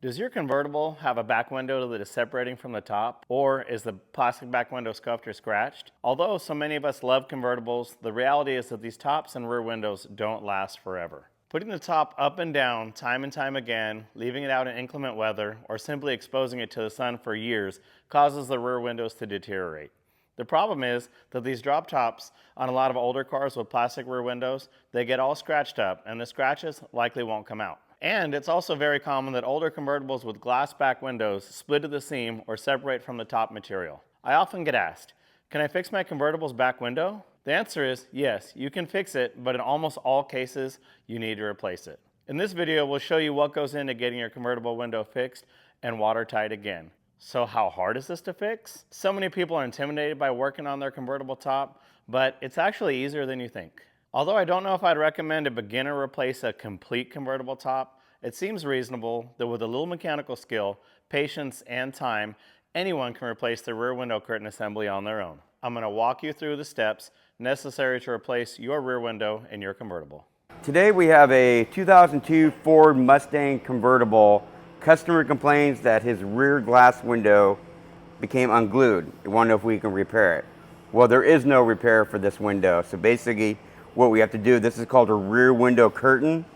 Does your convertible have a back window that is separating from the top, or is the plastic back window scuffed or scratched? Although so many of us love convertibles, the reality is that these tops and rear windows don't last forever. Putting the top up and down time and time again, leaving it out in inclement weather, or simply exposing it to the sun for years causes the rear windows to deteriorate. The problem is that these drop tops on a lot of older cars with plastic rear windows, they get all scratched up and the scratches likely won't come out. And it's also very common that older convertibles with glass back windows split at the seam or separate from the top material. I often get asked, can I fix my convertible's back window? The answer is yes, you can fix it, but in almost all cases, you need to replace it. In this video, we'll show you what goes into getting your convertible window fixed and watertight again. So how hard is this to fix? So many people are intimidated by working on their convertible top, but it's actually easier than you think. Although I don't know if I'd recommend a beginner replace a complete convertible top, it seems reasonable that with a little mechanical skill, patience, and time, anyone can replace the rear window curtain assembly on their own. I'm going to walk you through the steps necessary to replace your rear window in your convertible. Today we have a 2002 Ford Mustang convertible. Customer complains that his rear glass window became unglued. They want to know if we can repair it. Well, there is no repair for this window. So basically what we have to do, this is called a rear window curtain.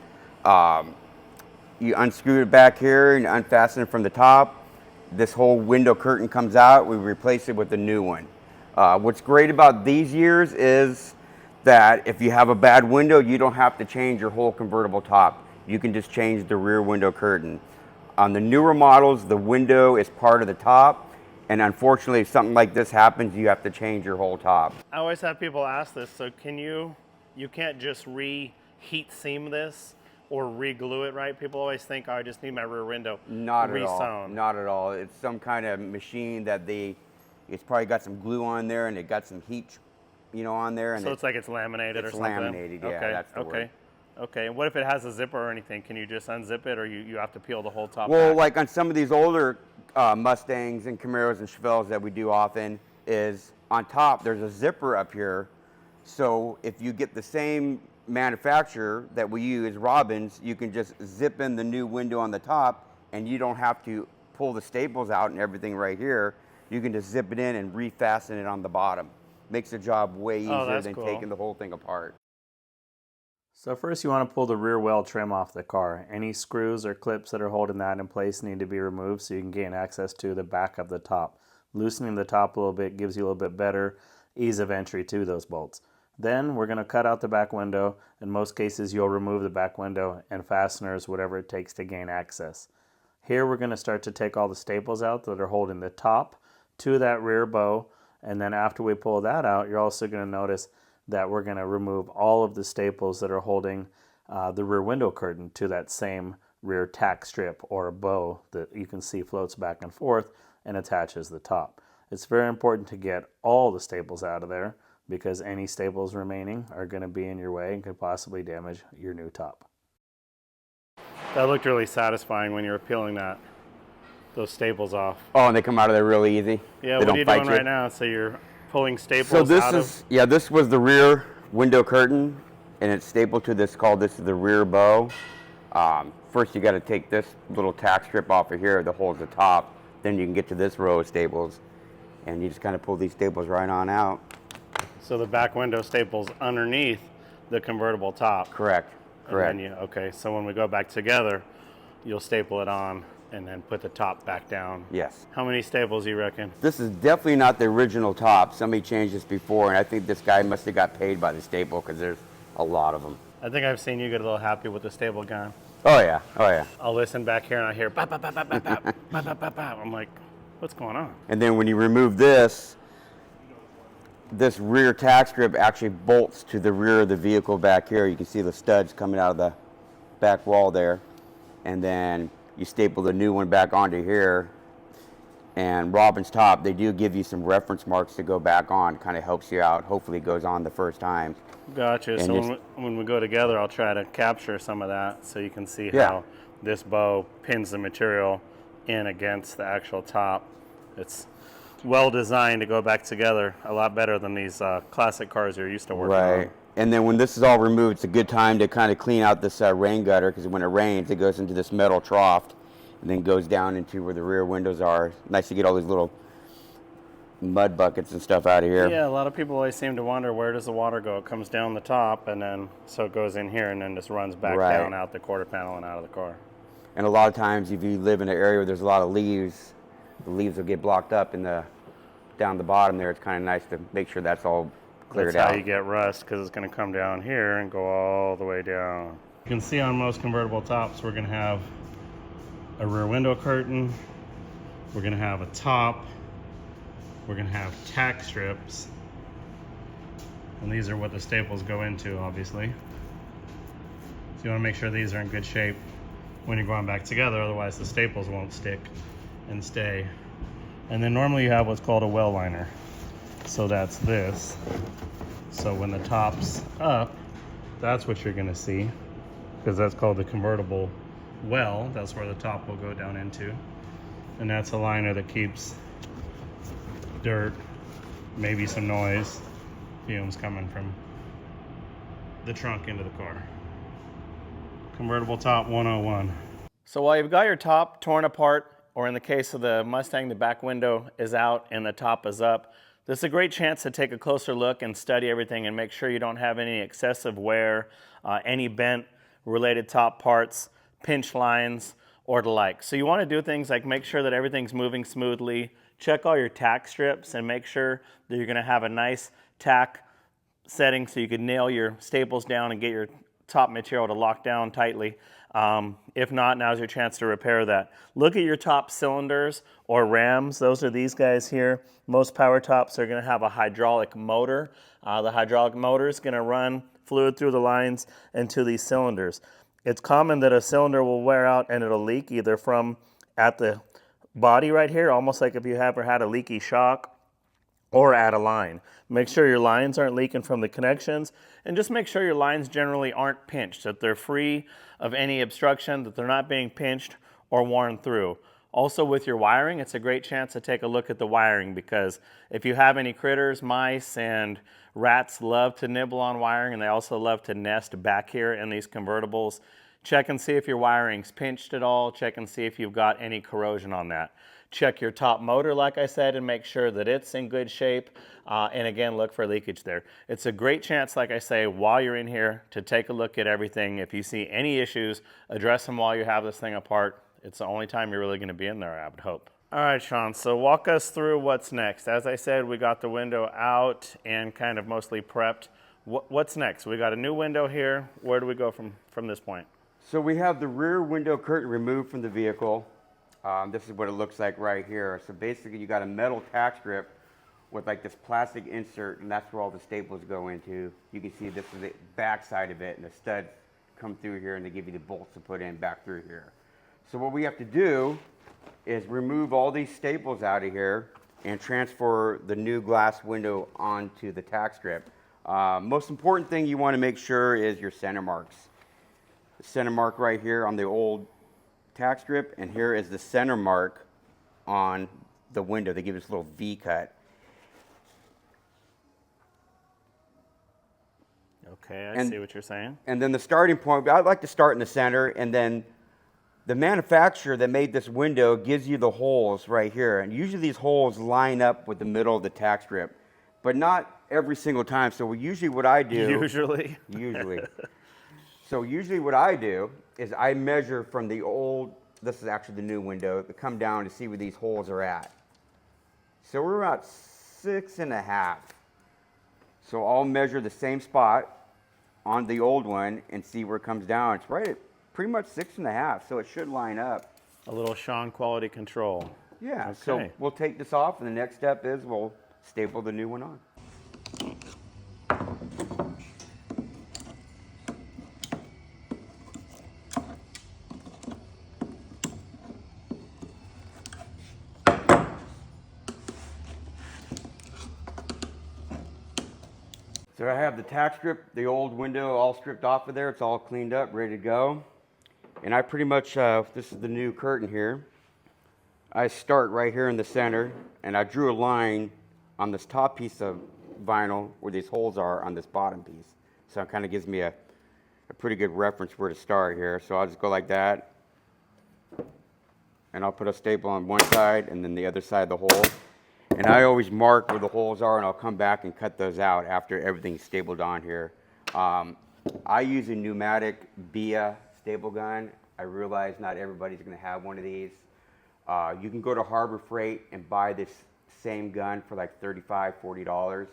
You unscrew it back here and unfasten it from the top. This whole window curtain comes out. We replace it with a new one. What's great about these years is that if you have a bad window, you don't have to change your whole convertible top. You can just change the rear window curtain. On the newer models, the window is part of the top, and unfortunately, if something like this happens, you have to change your whole top. I always have people ask this, so you can't just reheat seam this or re-glue it, right? People always think, oh, I just need my rear window Not at all. re-sewn. Not at all. It's some kind of machine that it's probably got some glue on there, and it got some heat, on there. And so it's like it's laminated or something? It's laminated, yeah, okay. that's the word. Okay, and what if it has a zipper or anything? Can you just unzip it, or you have to peel the whole top Well, back? like on some of these older Mustangs and Camaros and Chevelles that we do often, is on top there's a zipper up here. So if you get the same manufacturer that we use, Robbins, you can just zip in the new window on the top, and you don't have to pull the staples out and everything right here. You can just zip it in and refasten it on the bottom. Makes the job way easier than cool. taking the whole thing apart. So first you want to pull the rear well trim off the car. Any screws or clips that are holding that in place need to be removed so you can gain access to the back of the top. Loosening the top a little bit gives you a little bit better ease of entry to those bolts. Then we're going to cut out the back window. In most cases you'll remove the back window and fasteners, whatever it takes to gain access. Here we're going to start to take all the staples out that are holding the top to that rear bow, and then after we pull that out, you're also going to notice that we're going to remove all of the staples that are holding the rear window curtain to that same rear tack strip or bow that you can see floats back and forth and attaches the top. It's very important to get all the staples out of there because any staples remaining are going to be in your way and could possibly damage your new top. That looked really satisfying when you were peeling those staples off. Oh, and they come out of there really easy. Yeah, they what are you doing right now? So you're pulling staples So this out is, yeah, this was the rear window curtain, and it's stapled to this, this is the rear bow. First you got to take this little tack strip off of here that holds the top, then you can get to this row of staples, and you just kind of pull these staples right on out. So the back window staples underneath the convertible top. Correct, correct. And then okay, so when we go back together, you'll staple it on and then put the top back down. Yes. How many staples do you reckon? This is definitely not the original top. Somebody changed this before, and I think this guy must have got paid by the staple because there's a lot of them. I think I've seen you get a little happy with the staple gun. Oh yeah, oh yeah. I'll listen back here and I hear bap, bap, bap, bap, bap, bap, bap, bap, bap, bap. I'm like, what's going on? And then when you remove this rear tack strip actually bolts to the rear of the vehicle back here. You can see the studs coming out of the back wall there. And then you staple the new one back onto here. And Robbins top, they do give you some reference marks to go back on. Kind of helps you out. Hopefully it goes on the first time. Gotcha. And so when we go together, I'll try to capture some of that so you can see how this bow pins the material in against the actual top. It's well designed to go back together a lot better than these classic cars you're used to working on. Right. And then when this is all removed, it's a good time to kind of clean out this rain gutter, because when it rains, it goes into this metal trough. and then goes down into where the rear windows are. Nice to get all these little mud buckets and stuff out of here. Yeah, a lot of people always seem to wonder, where does the water go? It comes down the top, and then so it goes in here and then just runs back Right. down out the quarter panel and out of the car. And a lot of times, if you live in an area where there's a lot of leaves, the leaves will get blocked up in the down the bottom there. It's kind of nice to make sure that's all cleared That's out. how you get rust, because it's going to come down here and go all the way down. You can see on most convertible tops, we're going to have a rear window curtain, we're going to have a top, we're going to have tack strips, and these are what the staples go into, obviously. So you want to make sure these are in good shape when you're going back together, otherwise the staples won't stick and stay. And then normally you have what's called a well liner. So that's this. So when the top's up, that's what you're gonna see, because that's called the convertible well. That's where the top will go down into. And that's a liner that keeps dirt, maybe some noise, fumes coming from the trunk into the car. Convertible top 101. So while you've got your top torn apart, or in the case of the Mustang, the back window is out and the top is up, this is a great chance to take a closer look and study everything and make sure you don't have any excessive wear, any bent related top parts, pinch lines, or the like. So you want to do things like make sure that everything's moving smoothly, check all your tack strips, and make sure that you're going to have a nice tack setting so you can nail your staples down and get your top material to lock down tightly. If not, now's your chance to repair that. Look at your top cylinders or rams. Those are these guys here. Most power tops are going to have a hydraulic motor. The hydraulic motor is going to run fluid through the lines into these cylinders. It's common that a cylinder will wear out and it'll leak either from at the body right here, almost like if you ever had a leaky shock, or add a line. Make sure your lines aren't leaking from the connections, and just make sure your lines generally aren't pinched, that they're free of any obstruction, that they're not being pinched or worn through. Also with your wiring, it's a great chance to take a look at the wiring, because if you have any critters, mice and rats love to nibble on wiring, and they also love to nest back here in these convertibles. Check and see if your wiring's pinched at all. Check and see if you've got any corrosion on that. Check your top motor, like I said, and make sure that it's in good shape. And again, look for leakage there. It's a great chance, like I say, while you're in here to take a look at everything. If you see any issues, address them while you have this thing apart. It's the only time you're really going to be in there, I would hope. All right, Sean, so walk us through what's next. As I said, we got the window out and kind of mostly prepped. What's next? We got a new window here. Where do we go from this point? So we have the rear window curtain removed from the vehicle. This is what it looks like right here. So basically you got a metal tack strip with like this plastic insert, and that's where all the staples go into. You can see this is the back side of it, and the studs come through here and they give you the bolts to put in back through here. So what we have to do is remove all these staples out of here and transfer the new glass window onto the tack strip. Most important thing you want to make sure is your center marks. The center mark right here on the old tack strip, and here is the center mark on the window. They give us a little V cut. Okay, I see what you're saying. And then the starting point, I'd like to start in the center, and then the manufacturer that made this window gives you the holes right here. And usually these holes line up with the middle of the tack strip, but not every single time. So usually what I do... Usually? Usually. So usually what I do is I measure from the old, this is actually the new window, to come down to see where these holes are at. So we're about 6.5. So I'll measure the same spot on the old one and see where it comes down. It's right at pretty much 6.5, so it should line up. A little Sean quality control. Yeah, okay. So we'll take this off, and the next step is we'll staple the new one on. So I have the tack strip, the old window all stripped off of there. It's all cleaned up, ready to go. And I pretty much, this is the new curtain here. I start right here in the center, and I drew a line on this top piece of vinyl where these holes are on this bottom piece. So it kind of gives me a pretty good reference where to start here. So I'll just go like that. and I'll put a staple on one side and then the other side of the hole. And I always mark where the holes are, and I'll come back and cut those out after everything's stapled on here. I use a pneumatic BIA staple gun. I realize not everybody's going to have one of these. You can go to Harbor Freight and buy this same gun for like $35, $40.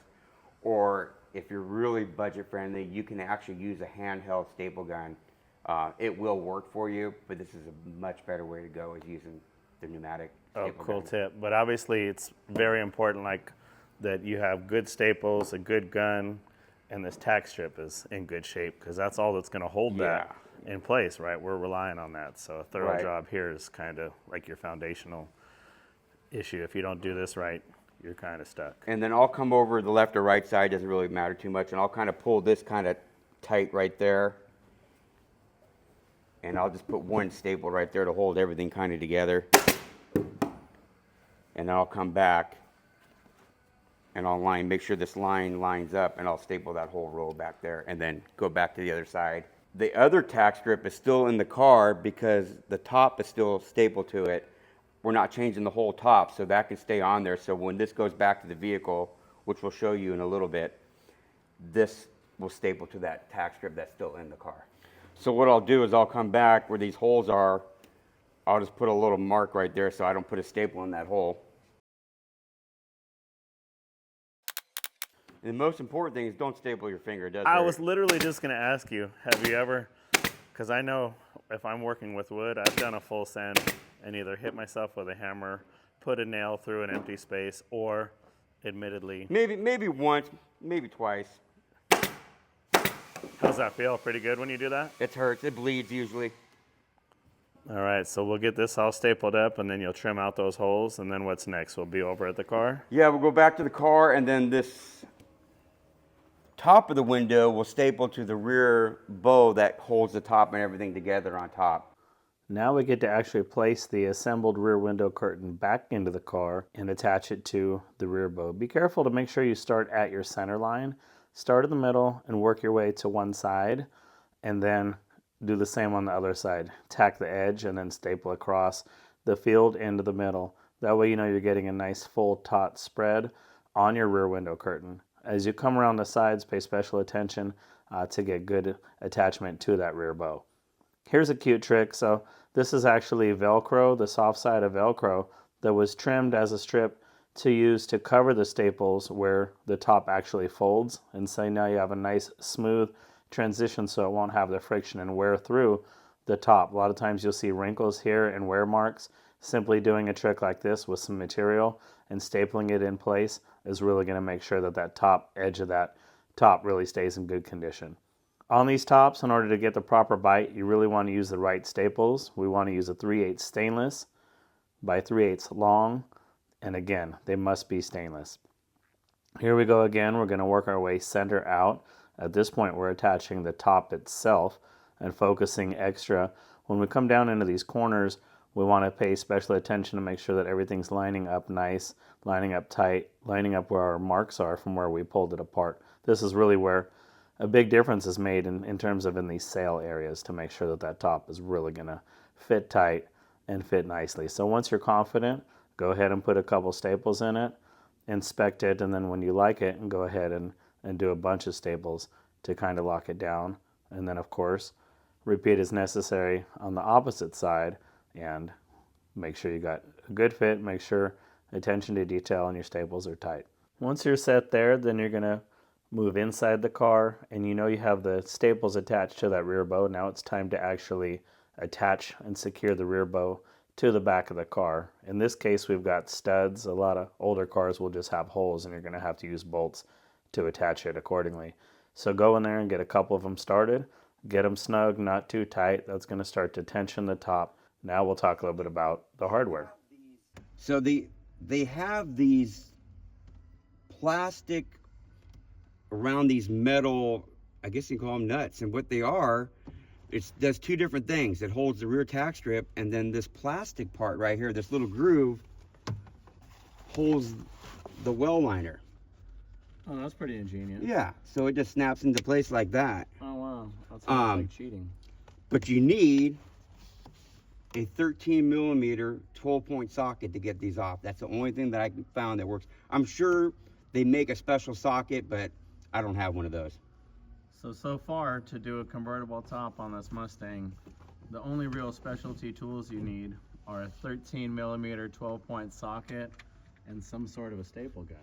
Or if you're really budget friendly, you can actually use a handheld staple gun. It will work for you, but this is a much better way to go is using the pneumatic staple Cool gun. tip. But obviously it's very important like that you have good staples, a good gun, and this tack strip is in good shape because that's all that's going to hold that in place, right? We're relying on that. So a thorough job here is kind of like your foundational issue. If you don't do this right, you're kind of stuck. And then I'll come over the left or right side, doesn't really matter too much, and I'll kind of pull this kind of tight right there. And I'll just put one staple right there to hold everything kind of together. And then I'll come back and I'll make sure this line lines up, and I'll staple that whole row back there and then go back to the other side. The other tack strip is still in the car because the top is still stapled to it. We're not changing the whole top, so that can stay on there. So when this goes back to the vehicle, which we'll show you in a little bit, this will staple to that tack strip that's still in the car. So what I'll do is I'll come back where these holes are. I'll just put a little mark right there so I don't put a staple in that hole. And the most important thing is don't staple your finger. It does I hurt. was literally just going to ask you, have you ever, because I know if I'm working with wood, I've done a full sand and either hit myself with a hammer, put a nail through an empty space, or admittedly. Maybe once, maybe twice. How's that feel? Pretty good when you do that? It hurts. It bleeds usually. All right, so we'll get this all stapled up, and then you'll trim out those holes, and then what's next? We'll be over at the car? Yeah, we'll go back to the car, and then this top of the window will staple to the rear bow that holds the top and everything together on top. Now we get to actually place the assembled rear window curtain back into the car and attach it to the rear bow. Be careful to make sure you start at your center line. Start in the middle and work your way to one side, and then do the same on the other side. Tack the edge and then staple across the field into the middle. That way you know you're getting a nice full taut spread on your rear window curtain. As you come around the sides, pay special attention to get good attachment to that rear bow. Here's a cute trick. So this is actually Velcro, the soft side of Velcro that was trimmed as a strip to use to cover the staples where the top actually folds. And so now you have a nice smooth transition so it won't have the friction and wear through the top. A lot of times you'll see wrinkles here and wear marks. Simply doing a trick like this with some material and stapling it in place is really going to make sure that that top edge of that top really stays in good condition. On these tops, in order to get the proper bite, you really want to use the right staples. We want to use a 3/8 stainless by 3/8 long, and again, they must be stainless. Here we go again. We're going to work our way center out. At this point, we're attaching the top itself and focusing extra. When we come down into these corners, we want to pay special attention to make sure that everything's lining up nice, lining up tight, lining up where our marks are from where we pulled it apart. This is really where a big difference is made in terms of in these sail areas to make sure that that top is really going to fit tight and fit nicely. So once you're confident, go ahead and put a couple staples in it, inspect it, and then when you like it, and go ahead and do a bunch of staples to kind of lock it down. And then of course, repeat as necessary on the opposite side and make sure you got a good fit, make sure attention to detail and your staples are tight. Once you're set there, then you're going to move inside the car, and you know you have the staples attached to that rear bow. Now it's time to actually attach and secure the rear bow to the back of the car. In this case, we've got studs. A lot of older cars will just have holes, and you're going to have to use bolts to attach it accordingly. So go in there and get a couple of them started. Get them snug, not too tight. That's going to start to tension the top. Now we'll talk a little bit about the hardware. So they have these plastic around these metal, I guess you can call them nuts, and what they are, it does two different things. It holds the rear tack strip, and then this plastic part right here, this little groove, holds the well liner. Oh, that's pretty ingenious. Yeah, so it just snaps into place like that. Oh, wow. That sounds like cheating. But you need a 13 millimeter 12-point socket to get these off. That's the only thing that I found that works. I'm sure they make a special socket, but I don't have one of those. So far, to do a convertible top on this Mustang, the only real specialty tools you need are a 13 millimeter 12-point socket and some sort of a staple gun.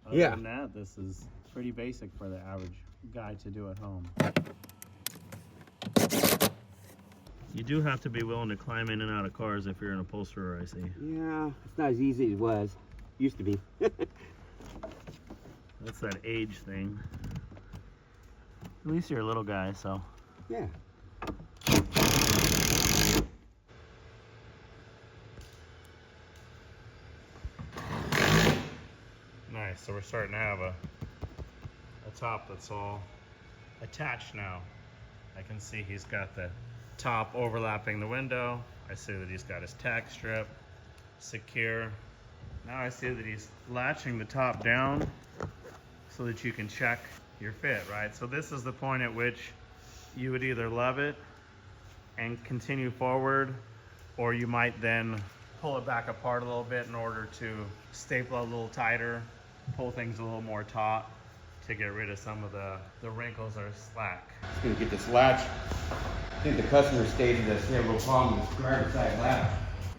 Other than that, this is pretty basic for the average guy to do at home. You do have to be willing to climb in and out of cars if you're an upholsterer, I see. Yeah, it's not as easy as it was. Used to be. That's that age thing. At least you're a little guy, so. Yeah. Nice, so we're starting to have a top that's all attached now. I can see he's got the top overlapping the window. I see that he's got his tack strip secure. Now I see that he's latching the top down so that you can check your fit, right? So this is the point at which you would either love it and continue forward, or you might then pull it back apart a little bit in order to staple it a little tighter, pull things a little more taut to get rid of some of the wrinkles or slack. Just gonna get this latch. I think the customer stated that they have a little problem with the driver's side latch.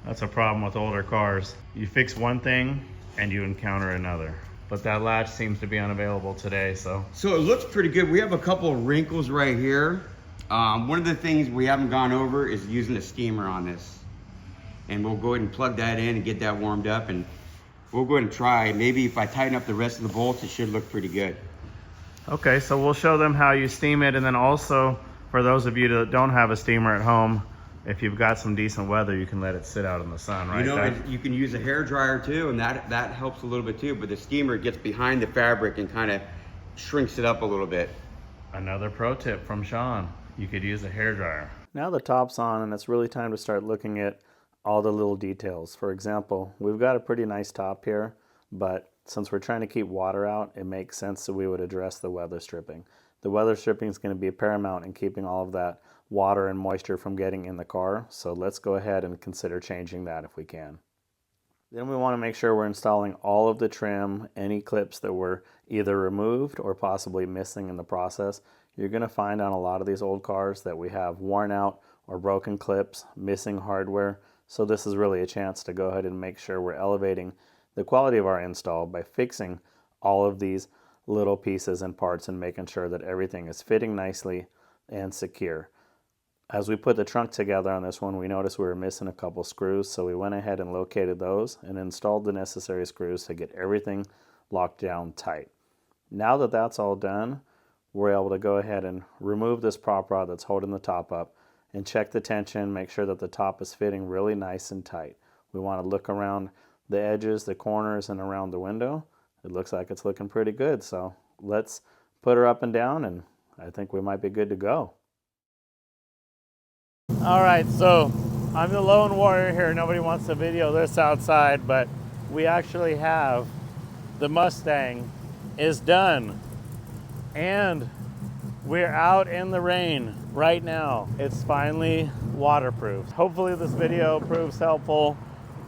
That's a problem with older cars. You fix one thing and you encounter another. But that latch seems to be unavailable today, so. So it looks pretty good. We have a couple of wrinkles right here. One of the things we haven't gone over is using a steamer on this. And we'll go ahead and plug that in and get that warmed up, and we'll go ahead and try. Maybe if I tighten up the rest of the bolts, it should look pretty good. Okay, so we'll show them how you steam it, and then also for those of you that don't have a steamer at home, if you've got some decent weather, you can let it sit out in the sun, right? You know, you can use a hair dryer too, and that helps a little bit too, but the steamer gets behind the fabric and kind of shrinks it up a little bit. Another pro tip from Sean, you could use a hair dryer. Now the top's on, and it's really time to start looking at all the little details. For example, we've got a pretty nice top here, but since we're trying to keep water out, it makes sense that we would address the weather stripping. The weather stripping is going to be paramount in keeping all of that water and moisture from getting in the car, so let's go ahead and consider changing that if we can. Then we want to make sure we're installing all of the trim, any clips that were either removed or possibly missing in the process. You're going to find on a lot of these old cars that we have worn out or broken clips, missing hardware, so this is really a chance to go ahead and make sure we're elevating the quality of our install by fixing all of these little pieces and parts and making sure that everything is fitting nicely and secure. As we put the trunk together on this one, we noticed we were missing a couple screws, so we went ahead and located those and installed the necessary screws to get everything locked down tight. Now that that's all done, we're able to go ahead and remove this prop rod that's holding the top up and check the tension, make sure that the top is fitting really nice and tight. We want to look around the edges, the corners, and around the window. It looks like it's looking pretty good, so let's put her up and down, and I think we might be good to go. All right, so I'm the lone warrior here. Nobody wants to video this outside, but we actually have the Mustang is done, and we're out in the rain right now. It's finally waterproof. Hopefully this video proves helpful.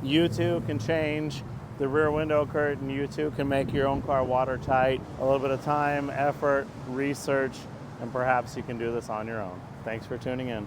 You too can change the rear window curtain. You too can make your own car watertight. A little bit of time, effort, research, and perhaps you can do this on your own. Thanks for tuning in.